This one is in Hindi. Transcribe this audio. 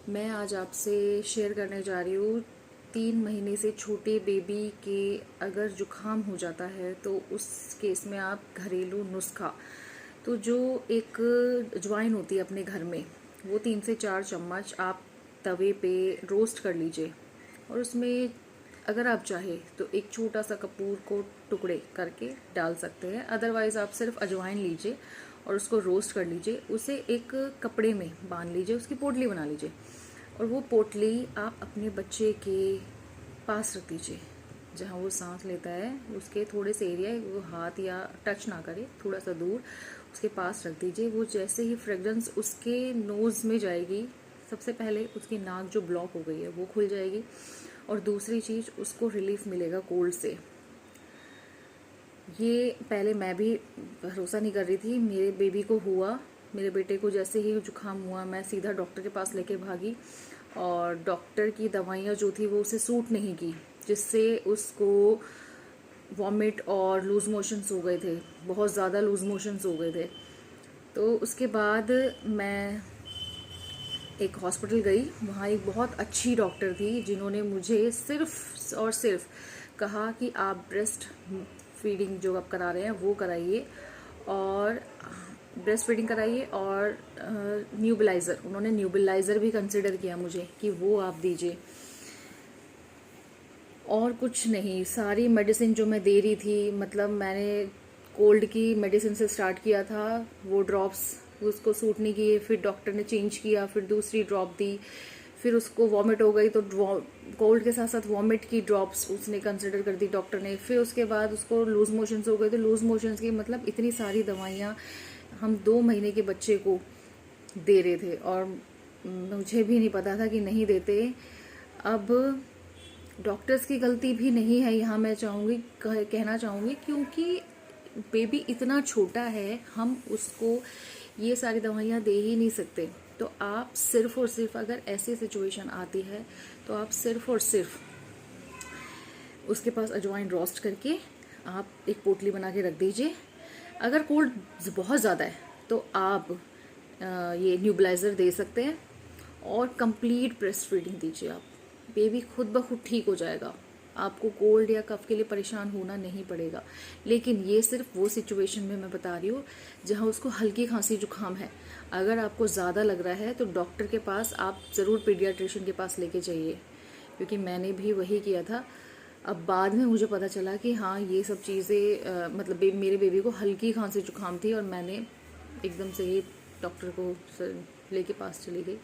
मैं आज आपसे शेयर करने जा रही हूँ 3 महीने से छोटे बेबी के अगर जुकाम हो जाता है तो उस केस में आप घरेलू नुस्खा तो जो एक अजवाइन होती है अपने घर में वो 3 से 4 चम्मच आप तवे पे रोस्ट कर लीजिए और उसमें अगर आप चाहे तो एक छोटा सा कपूर को टुकड़े करके डाल सकते हैं। अदरवाइज़ आप सिर्फ अजवाइन लीजिए और उसको रोस्ट कर लीजिए, उसे एक कपड़े में बांध लीजिए, उसकी पोटली बना लीजिए और वो पोटली आप अपने बच्चे के पास रख दीजिए जहाँ वो सांस लेता है उसके थोड़े से एरिया वो हाथ या टच ना करे, थोड़ा सा दूर उसके पास रख दीजिए। वो जैसे ही फ्रेगरेंस उसके नोज़ में जाएगी, सबसे पहले उसकी नाक जो ब्लॉक हो गई है वो खुल जाएगी और दूसरी चीज़ उसको रिलीफ मिलेगा कोल्ड से। ये पहले मैं भी भरोसा नहीं कर रही थी, मेरे बेबी को हुआ, मेरे बेटे को जैसे ही जुकाम हुआ मैं सीधा डॉक्टर के पास लेके भागी और डॉक्टर की दवाइयाँ जो थी वो उसे सूट नहीं की, जिससे उसको वॉमिट और लूज़ मोशंस हो गए थे, बहुत ज़्यादा लूज़ मोशंस हो गए थे। तो उसके बाद मैं एक हॉस्पिटल गई, वहाँ एक बहुत अच्छी डॉक्टर थी जिन्होंने मुझे सिर्फ और सिर्फ कहा कि आप ब्रेस्ट फीडिंग जो आप करा रहे हैं वो कराइए और ब्रेस्ट फीडिंग कराइए और न्यूबलाइज़र, उन्होंने न्यूबलाइज़र भी कंसिडर किया मुझे कि वो आप दीजिए। और कुछ नहीं, सारी मेडिसिन जो मैं दे रही थी, मतलब मैंने कोल्ड की मेडिसिन से स्टार्ट किया था, वो ड्रॉप्स उसको सूट नहीं किए, फिर डॉक्टर ने चेंज किया, फिर दूसरी ड्रॉप दी, फिर उसको वॉमिट हो गई तो कोल्ड के साथ साथ वॉमिट की ड्रॉप्स उसने कंसिडर कर दी डॉक्टर ने। फिर उसके बाद उसको लूज मोशंस हो गए तो लूज मोशंस की, मतलब इतनी सारी दवाइयाँ हम 2 महीने के बच्चे को दे रहे थे और मुझे भी नहीं पता था कि नहीं देते। अब डॉक्टर्स की गलती भी नहीं है यहाँ, मैं कहना चाहूँगी, क्योंकि बेबी इतना छोटा है, हम उसको ये सारी दवाइयाँ दे ही नहीं सकते। तो आप सिर्फ और सिर्फ, अगर ऐसी सिचुएशन आती है तो आप सिर्फ और सिर्फ उसके पास अजवाइन रोस्ट करके आप एक पोटली बना के रख दीजिए। अगर कोल्ड बहुत ज़्यादा है तो आप ये न्यूबलाइज़र दे सकते हैं और कंप्लीट ब्रेस्ट फीडिंग दीजिए आप, बेबी खुद ब खुद ठीक हो जाएगा, आपको कोल्ड या कफ के लिए परेशान होना नहीं पड़ेगा। लेकिन ये सिर्फ वो सिचुएशन में मैं बता रही हूँ जहाँ उसको हल्की खांसी जुकाम है। अगर आपको ज़्यादा लग रहा है तो डॉक्टर के पास आप ज़रूर पीडियाट्रिशियन के पास लेके जाइए, क्योंकि मैंने भी वही किया था। अब बाद में मुझे पता चला कि हाँ ये सब चीज़ें मतलब मेरे बेबी को हल्की खांसी जुकाम थी और मैंने एकदम से ही डॉक्टर को लेके पास चली गई।